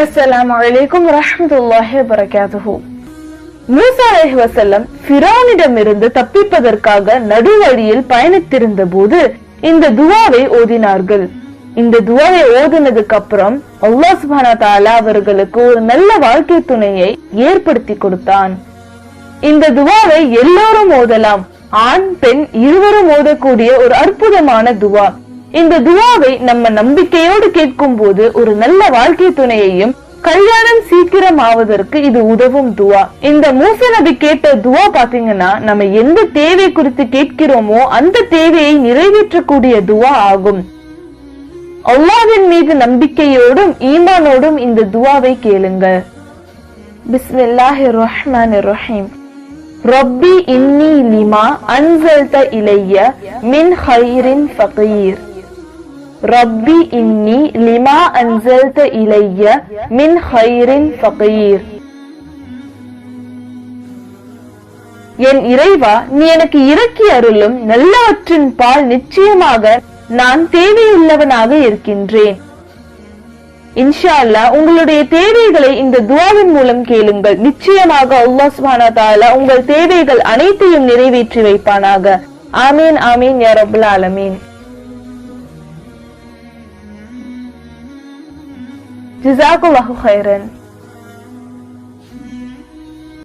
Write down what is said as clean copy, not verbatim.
அஸ்ஸலாமு அலைக்கும் வரஹ்மத்துல்லாஹி வபரகாத்துஹு. மூசா அலைஹிஸ்ஸலாம் ஃபிரௌனிடமிருந்து தப்பிப்பதற்காக நடுவழியில் பயணித்திருந்த போது இந்த துஆவை ஓதினார்கள். இந்த துஆவை ஓதினதுக்கு அப்புறம் அல்லாஹ் சுப்ஹானஹு வ தஆலா அவர்களுக்கு ஒரு நல்ல வாழ்க்கை துணையை ஏற்படுத்தி கொடுத்தான். இந்த துஆவை எல்லோரும் ஓதலாம். ஆண் பெண் இருவரும் ஓதக்கூடிய ஒரு அற்புதமான துஆ. இந்த துஆவை நம்ம நம்பிக்கையோடு கேட்கும் போது ஒரு நல்ல வாழ்க்கை துணையையும் கல்யாணம் சீக்கிரம் ஆவதற்கு இது உதவும் துஆ. இந்த மூசா நபி கேட்ட துஆ பாத்தீங்கன்னா நம்ம எந்த தேவை குறித்து கேட்கிறோமோ அந்த தேவையை நிறைவேற்றக்கூடிய துஆ ஆகும். அல்லாஹ்வின் மீது நம்பிக்கையோடும் ஈமானோடும் இந்த துஆவை கேளுங்க. பிஸ்மில்லாஹிர் ரஹ்மானிர் ரஹீம். ரப்பி இன்னி லிமா அன்ஸல்த இலைய மின் கைரின் ஃபகீர். ரப்பி இன்னி லிமா அன்ஸல்த இலைய மின் கைரின் ஃபகீர். என் இறைவா, நீ எனக்கு இறக்கி அருளும் நல்லவற்றின் பால் நிச்சயமாக நான் தேவையுள்ளவனாக இருக்கின்றேன். இன்ஷா அல்லாஹ் உங்களுடைய தேவைகளை இந்த துஆவின் மூலம் கேளுங்கள். நிச்சயமாக அல்லாஹ் சுப்ஹானஹு வ தஆலா உங்கள் தேவைகள் அனைத்தையும் நிறைவேற்றி வைப்பானாக. ஆமீன் ஆமீன் யா ரப்பல் ஆலமீன். ஜஸாக்கல்லாஹு கைரன்.